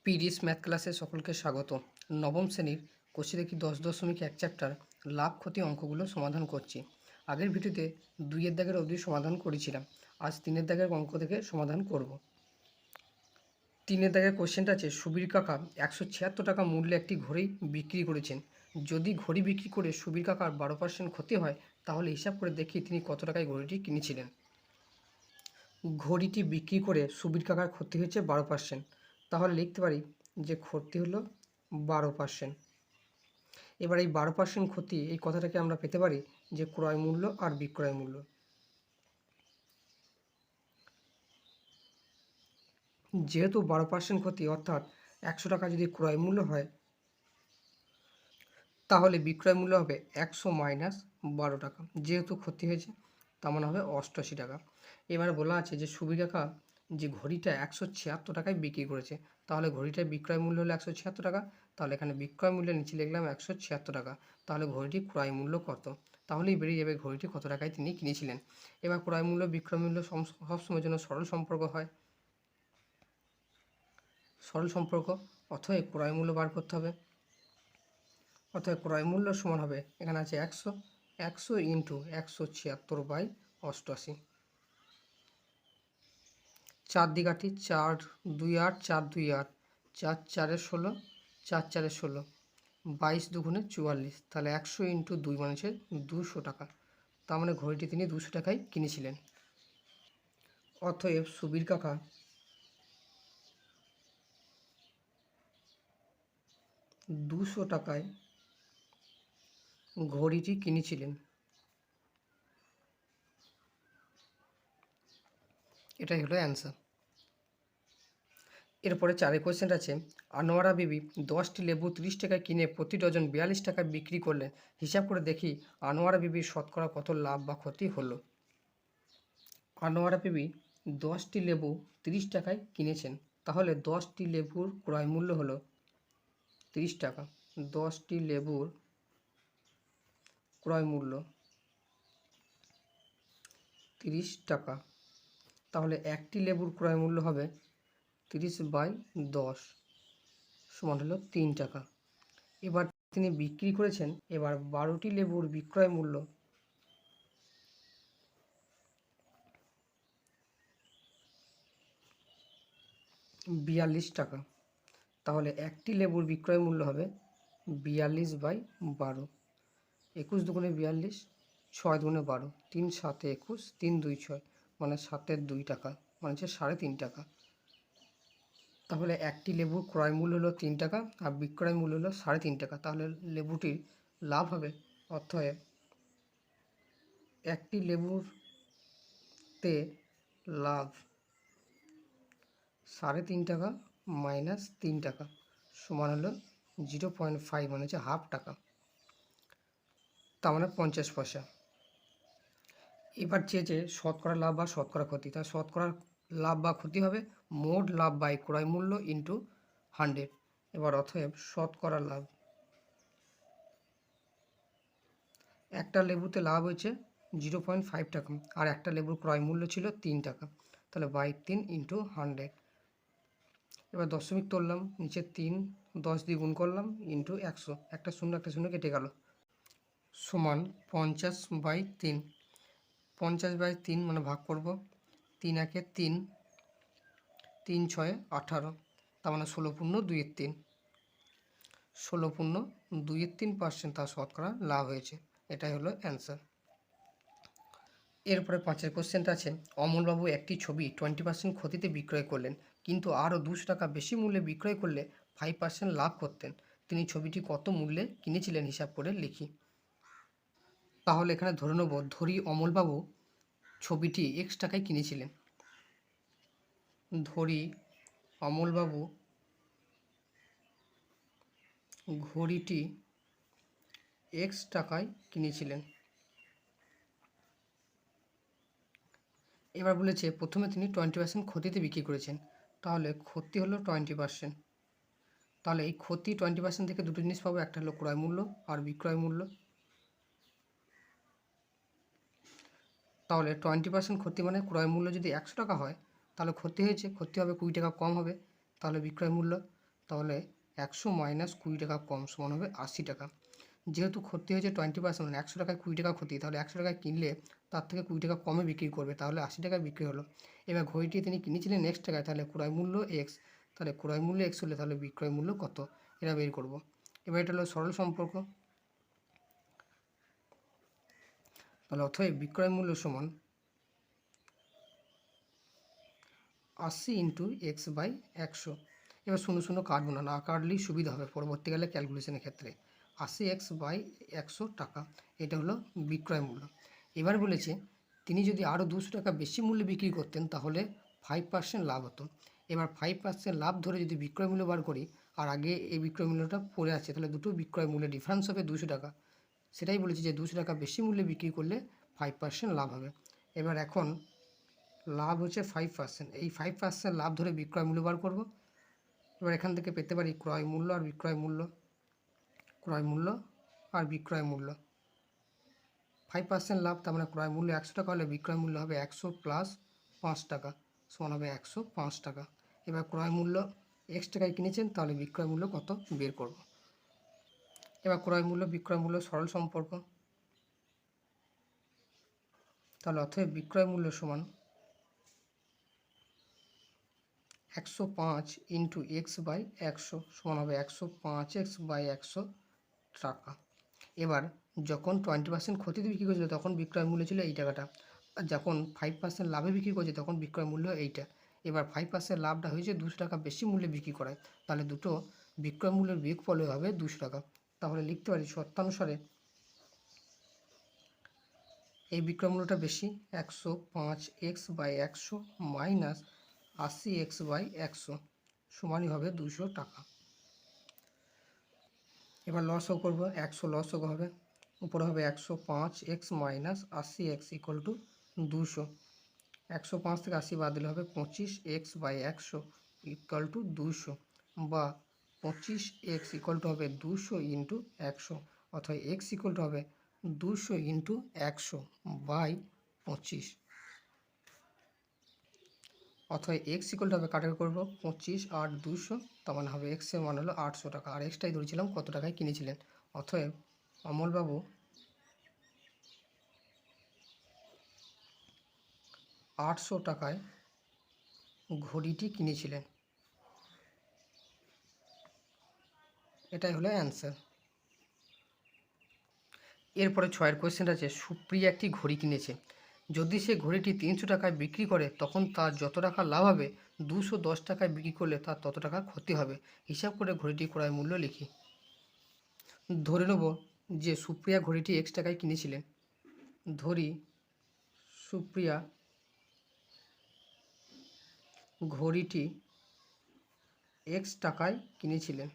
PDS math ক্লাসে সকলকে স্বাগত। নবম শ্রেণীর কোষে দেখি 10.1 চ্যাপ্টার লাভ ক্ষতি অঙ্কগুলো সমাধান করছি। আগের ভিডিওতে 2-এর দাগের অবধি সমাধান করেছিলাম। আজ 3-এর দাগের অঙ্ক থেকে সমাধান করব। 3-এর দাগের কোশ্চেনটা আছে, সুবীর কাকা 176 টাকা মূল্যে একটি ঘড়ি বিক্রি করেছেন। যদি ঘড়ি বিক্রি করে সুবীর কাকার 12% ক্ষতি হয়, তাহলে হিসাব করে দেখি তিনি কত টাকায় ঘড়িটি কিনেছিলেন। ঘড়িটি বিক্রি করে সুবীর কাকার ক্ষতি হয়েছে 12%। তাহলে লিখতে পারি যে ক্ষতি হলো 12%। এবার এই 12% ক্ষতি, এই কথাটাকে আমরা পেতে পারি যে ক্রয় মূল্য আর বিক্রয় মূল্য। যেহেতু 12% ক্ষতি, অর্থাৎ 100 টাকা যদি ক্রয় মূল্য হয়, তাহলে বিক্রয় মূল্য হবে 100 মাইনাস 12 টাকা। যেহেতু ক্ষতি হয়েছে, তার মানে হবে 88 টাকা। এবার বলা আছে যে সুবীর কাকা যে ঘড়িটা 176 টাকায় বিক্রি করেছে, তাহলে ঘড়িটার বিক্রয় মূল্য হলো 176 টাকা। তাহলে এখানে বিক্রয় মূল্যের নিচে লিখলাম 176 টাকা। তাহলে ঘড়িটির ক্রয় মূল্য কত, তাহলেই বেরিয়ে যাবে ঘড়িটি কত টাকায় তিনি কিনেছিলেন। এবার ক্রয় মূল্য বিক্রয় মূল্য সবসময়ের জন্য সরল সম্পর্ক হয়। সরল সম্পর্ক, অতএব ক্রয় মূল্য বার করতে হবে। অর্থাৎ ক্রয় মূল্য সমান হবে, এখানে আছে 100 ইন্টু 176/88। 4 দিয়ে কাটি, 4 2 8, 4 2 8, 4 4 16, 4 4 16, 22 দুগুণে 44। তাহলে 100 ইন্টু 2 মানে হচ্ছে 200 টাকা। তার মানে ঘড়িটি তিনি 200 টাকায় কিনেছিলেন। অতএব সুবীর কাকা 200 টাকায় ঘড়িটি কিনেছিলেন। এটাই হলো অ্যান্সার। এরপরে 4 কোয়েশ্চেন আছে, আনোয়ারা বিবি 10টি লেবু 30 টাকায় কিনে প্রতি ডজন 42 টাকায় বিক্রি করলেন। হিসাব করে দেখি আনোয়ারা বিবির শতকরা কত লাভ বা ক্ষতি হলো। আনোয়ারা বিবি 10টি লেবু 30 টাকায় কিনেছেন, তাহলে 10টি লেবুর ক্রয় মূল্য হলো 30 টাকা। 10টি লেবুর ক্রয় মূল্য 30 টাকা। তাহলে একটি লেবুর ক্রয় মূল্য হবে 30/10 সমান হলো 3 টাকা। এবার তিনি বিক্রি করেছেন, এবার 12টি লেবুর বিক্রয় মূল্য 42 টাকা। তাহলে একটি লেবুর বিক্রয় মূল্য হবে 42/12। 21 দুগুণে 42, 6 দুগুণে 12, 3 7 21, 3 2 6, মানে 7 2 টাকা, মানে হচ্ছে 3.5 টাকা। তাহলে একটি লেবুর ক্রয় মূল্য হলো 3 টাকা আর বিক্রয় মূল্য হলো 3.5 টাকা। তাহলে লেবুটির লাভ হবে, অতএব একটি লেবুতে লাভ 3.5 টাকা মাইনাস 3 টাকা সমান হলো 0.5, মানে হচ্ছে হাফ টাকা, তার মানে 50 পয়সা। এবার চেয়েছে শতকরা লাভ বা শতকরা ক্ষতি। তার শতকরা লাভ বা ক্ষতি হবে মোট লাভ বাই ক্রয় মূল্য ইন্টু 100। এবার অতএব শতকরা লাভ, একটা লেবুতে লাভ হয়েছে 0.5 টাকা আর একটা লেবুর ক্রয় মূল্য ছিল 3 টাকা। তাহলে বাই 3 ইন্টু 100। এবার দশমিক তুললাম, নিচে 3, 10 দিয়ে গুণ করলাম ইন্টু 100, একটা শূন্য কেটে গেল, সমান 50/3। 50/3 মানে ভাগ করব, 3 1 3, 3 6 18, তার মানে 16/2 16/2 তার শতকরা লাভ হয়েছে। এটাই হলো অ্যান্সার। এরপরে 5 কোশ্চেনটা আছে, অমলবাবু একটি ছবি 20% ক্ষতিতে বিক্রয় করলেন, কিন্তু আরও 200 টাকা বেশি মূল্যে বিক্রয় করলে 5% লাভ করতেন। তিনি ছবিটি কত মূল্যে কিনেছিলেন হিসাব করে লিখি। তাহলে এখানে ধরে নেব, ধরি অমলবাবু ছবিটি x টাকায় কিনেছিলেন। ধরি অমলবাবু ঘড়িটি x টাকায় কিনেছিলেন। এবার বলেছে প্রথমে তিনি 20% ক্ষতিতে বিক্রি করেছেন, তাহলে ক্ষতি হলো 20%। তাহলে এই ক্ষতি 20% থেকে দুটো জিনিস পাবো, একটা হলো ক্রয় মূল্য আর বিক্রয় মূল্য। তাহলে 20% ক্ষতি মানে ক্রয় মূল্য যদি 100 টাকা হয়, তাহলে ক্ষতি হয়েছে, ক্ষতি হবে 20 টাকা কম হবে, তাহলে বিক্রয় মূল্য তাহলে 100 মাইনাস 20 টাকা কম সমান হবে 80 টাকা। যেহেতু ক্ষতি হয়েছে 20%, মানে 100 টাকায় 20 টাকা ক্ষতি, তাহলে 100 টাকায় কিনলে তার থেকে 20 টাকা কমে বিক্রি করবে, তাহলে 80 টাকায় বিক্রি হলো। এবার ঘড়িটি তিনি কিনেছিলেন X টাকায়, তাহলে ক্রয় মূল্য X, তাহলে ক্রয় মূল্য X হলে তাহলে বিক্রয় মূল্য কত, এটা বের করব। এবার এটা হলো সরল সম্পর্ক। তাহলে অতএব বিক্রয় মূল্য সমান 80 ইন্টু এক্স বাই 100। এবার 0 কাটবো না, না কাটলেই সুবিধা হবে পরবর্তীকালে ক্যালকুলেশনের ক্ষেত্রে। 80x বাই 100 টাকা, এটা হলো বিক্রয় মূল্য। এবার বলেছে তিনি যদি আরও 200 টাকা বেশি মূল্যে বিক্রি করতেন তাহলে 5% লাভ হতো। এবার 5% লাভ ধরে যদি বিক্রয় মূল্য বার করি, আর আগে এই বিক্রয় মূল্যটা পড়ে আছে, তাহলে দুটো বিক্রয় মূল্যে ডিফারেন্স হবে 200 টাকা। সেটাই বলেছে যে 200 টাকা বেশি মূল্যে বিক্রি করলে 5% লাভ হবে। এবার এখন লাভ হচ্ছে 5%, এই 5% লাভ ধরে বিক্রয় মূল্য বার করব। এবার এখান থেকে পেতে পারি ক্রয় মূল্য আর বিক্রয় মূল্য, ক্রয় মূল্য আর বিক্রয় মূল্য। 5% লাভ, তার মানে ক্রয় মূল্য 100 টাকা হলে বিক্রয় মূল্য হবে 100 প্লাস 5 টাকা সমান হবে 105 টাকা। এবার ক্রয় মূল্য X টাকায় কিনেছেন, তাহলে বিক্রয় মূল্য কত বের করব। এবার ক্রয় মূল্য বিক্রয় মূল্য সরল সম্পর্ক। তাহলে অতএব বিক্রয় মূল্য সমান 105 ইন্টু এক্স বাই 100 সমান হবে 105x বাই 100 টাকা। এবার যখন 20% ক্ষতিতে বিক্রি করেছিল তখন বিক্রয় মূল্য ছিল এই টাকাটা, আর যখন 5% লাভে বিক্রি করছে তখন বিক্রয় মূল্য এইটা। এবার 5% লাভটা হয়েছে 200 টাকা বেশি মূল্যে বিক্রি করায়, তাহলে দুটো বিক্রয় মূল্যের বিয়োগফল হবে 200 টাকা। তাহলে লিখতে পারি শর্তানুসারে এই বিক্রয় মূল্যটা বেশি, 105x by 100 minus 80x by 100 সমানই হবে 200 টাকা। এবার লসও করব, 100 লসও হবে, উপরে হবে 105x minus 80x equal to 200। 105 থেকে 80 বাদ দিলে হবে 25x বাই 100 ইকুয়াল টু 200, বা 25x ইকুয়াল টু হবে 200 ইন্টু 100, অর্থাৎ x ইকুয়াল টু হবে 200 ইন্টু 100 বাই 25, অথবা এক্স ইকুয়াল টু হবে কাটাকাটি করবো 25 আর 200, তার মানে হবে এক্সের মান হলো 800 টাকা, আর এক্সটাই ধরেছিলাম কত টাকায় কিনেছিলেন। অতএব অমলবাবু 800 টাকায় ঘড়িটি কিনেছিলেন, এটাই হলো অ্যান্সার। এরপরে 6 কোয়েশ্চেন আছে, সুপ্রিয়া একটি ঘড়ি কিনেছে, যদি সে ঘড়িটি 300 টাকায় বিক্রি করে তখন তার যত টাকা লাভ হবে 210 টাকায় বিক্রি করলে তার তত টাকা ক্ষতি হবে, হিসাব করে ঘড়িটি ক্রয় মূল্য লিখি। ধরে নেব যে সুপ্রিয়া ঘড়িটি X টাকায় কিনেছিলেন, ধরি সুপ্রিয়া ঘড়িটি X টাকায় কিনেছিলেন।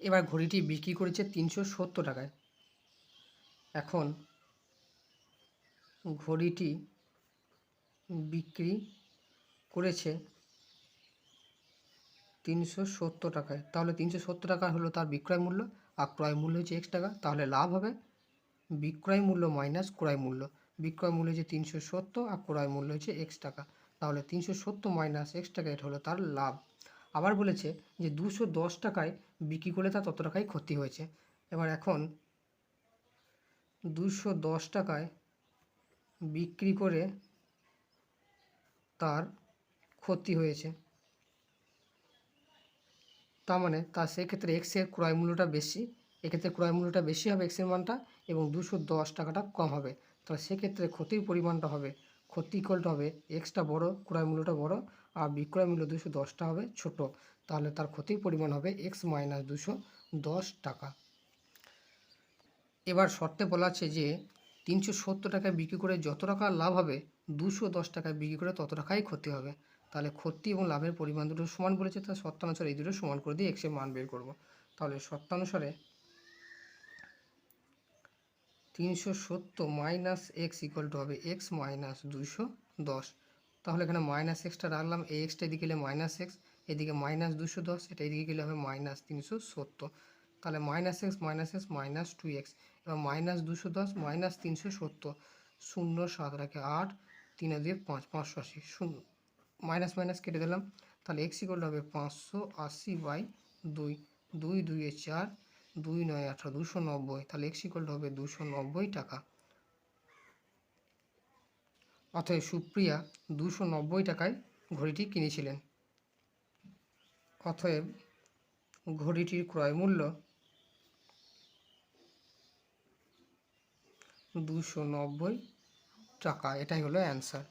এবার ঘড়িটি বিক্রি করেছে 370 টাকায়। এখন ঘড়িটি বিক্রি করেছে 370 টাকায়, তাহলে 370 টাকা হলো তার বিক্রয় মূল্য, আর ক্রয় মূল্য হচ্ছে X টাকা, তাহলে লাভ হবে বিক্রয় মূল্য মাইনাস ক্রয় মূল্য। বিক্রয় মূল্য হচ্ছে 370 আর ক্রয় মূল্য হচ্ছে X টাকা, তাহলে 370 মাইনাস X টাকা, এটা হলো তার লাভ। আবার বলেছে যে 210 টাকায় বিক্রি করলে তার তত টাকায় ক্ষতি হয়েছে। এবার এখন 210 টাকায় বিক্রি করে তার ক্ষতি হয়েছে, তার মানে তার সেক্ষেত্রে এক্সের ক্রয় মূল্যটা বেশি, এক্ষেত্রে ক্রয় মূল্যটা বেশি হবে এক্সের মানটা, এবং 210 টাকাটা কম হবে, তাহলে সেক্ষেত্রে ক্ষতির পরিমাণটা হবে, ক্ষতি ইকুয়ালটা হবে এক্সটা বড়, ক্রয় মূল্যটা বড়, আর বিক্রয় মূল্য 210টা হবে ছোট, তাহলে তার ক্ষতির পরিমাণ হবে এক্স মাইনাস 210 টাকা। এবার শর্তে বলা আছে যে 370 টাকায় বিক্রি করে যত টাকা লাভ হবে 210 টাকায় বিক্রি করে তত টাকাই ক্ষতি হবে, তাহলে ক্ষতি এবং লাভের পরিমাণ দুটো সমান বলেছে, তার শর্তানুসারে এই দুটো সমান করে দিয়ে এক্সের মান বের করব। তাহলে শর্তানুসারে 370 মাইনাস এক্স ইকুয়াল টু হবে এক্স মাইনাস 210, তাহলে এখানে মাইনাস এক্সটা রাখলাম, এই এক্সটা এদিকে গেলে মাইনাস এক্স, এদিকে মাইনাস 210, এটা এদিকে গেলে হবে মাইনাস 370, তাহলে মাইনাস এক্স মাইনাস 2x, এবার মাইনাস 210 মাইনাস 370, 0 7 রাখে 8, 3 আর 2 5, 580, শূন্য মাইনাস মাইনাস কেটে দিলাম, তাহলে এক্স ইকুয়াল হবে 580/2, 2 2 4, 2 9 18, 290, তাহলে এক্স ইকুয়াল হবে 290 টাকা। অতএব সুপ্রিয়া 290 টাকায় ঘড়িটি কিনেছিলেন। অতএব ঘড়িটির ক্রয় মূল্য 290 টাকা। এটাই হলো অ্যান্সার।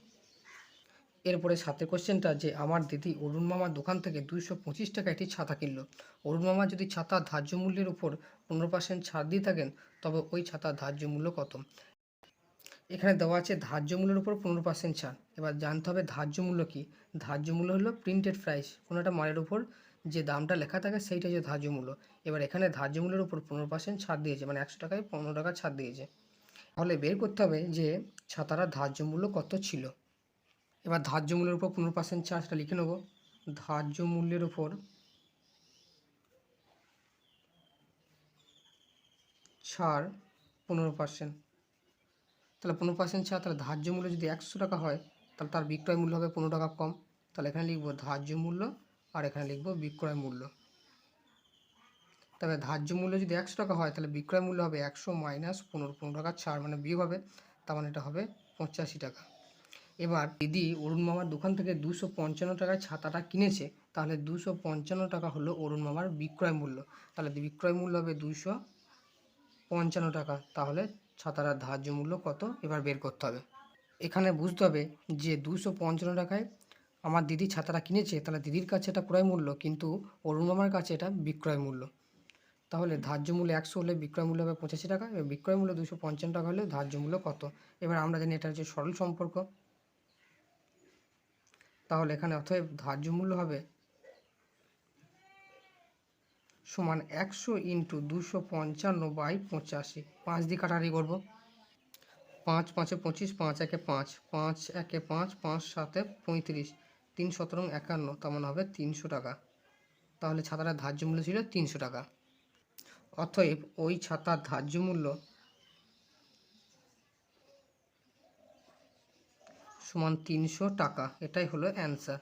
এরপরে সাথে কোশ্চেনটা যে আমার দিদি অরুণ মামার দোকান থেকে 225 টাকা একটি ছাতা কিনলো। অরুণ মামা যদি ছাতার ধার্য মূল্যের উপর 15% ছাড় দিয়ে থাকেন তবে ওই ছাতার ধার্য মূল্য কত? এখানে দেওয়া আছে ধার্য মূল্যের উপর 15% ছাড়। এবার জানতে হবে ধার্য মূল্য কি। ধার্য মূল্য হলো প্রিন্টেড প্রাইস, কোনো একটা মালের উপর যে দামটা লেখা থাকে সেইটা হচ্ছে ধার্য মূল্য। এবার এখানে ধার্য মূল্যের উপর 15% ছাড় দিয়েছে, মানে 100 টাকায় 15 টাকা ছাড় দিয়েছে। তাহলে বের করতে হবে যে ছাতাটার ধার্য মূল্য কত ছিল। এবার ধার্য মূল্যের উপর 15% ছাড়, সেটা লিখে নেব। ধার্য মূল্যের উপর ছাড় 15%, তাহলে 15% ছাড়, তাহলে ধার্য মূল্য যদি 100 টাকা হয় তাহলে তার বিক্রয় মূল্য হবে 15 টাকা কম। তাহলে এখানে লিখব ধার্য মূল্য আর এখানে লিখব বিক্রয় মূল্য। তবে ধার্য মূল্য যদি 100 টাকা হয় তাহলে বিক্রয় মূল্য হবে 100 মাইনাস 15 টাকা ছাড়, মানে বিয়োগ হবে, তার মানে এটা হবে 85 টাকা। এবার দিদি অরুণ মামার দোকান থেকে 255 টাকায় ছাতাটা কিনেছে, তাহলে 255 টাকা হলো অরুণ মামার বিক্রয় মূল্য। তাহলে বিক্রয় মূল্য হবে 255 টাকা। তাহলে ছাতাটার ধার্য মূল্য কত এবার বের করতে হবে। এখানে বুঝতে হবে যে 255 টাকায় আমার দিদি ছাতাটা কিনেছে, তাহলে দিদির কাছে এটা ক্রয় মূল্য, কিন্তু অরুণ মামার কাছে এটা বিক্রয় মূল্য। তাহলে ধার্য মূল্য 100 হলে বিক্রয় মূল্য হবে 85 টাকা, এবং বিক্রয় মূল্য 255 টাকা হলে ধার্য মূল্য কত। এবার আমরা জানি এটা হচ্ছে সরল সম্পর্ক। তাহলে এখানে অতএব ধার্য মূল্য হবে সমান 100 ইন্টু 255/85। 5 দিয়ে কাটাকাটি করবো। 5 5 25, 5 1 5, 5 1 5, 5 7 35, 3 17 51, তার মানে হবে 300 টাকা। তাহলে ছাতাটার ধার্য মূল্য ছিল 300 টাকা। অতএব ওই ছাতার ধার্য মূল্য সমান 300 টাকা। এটাই হলো অ্যান্সার।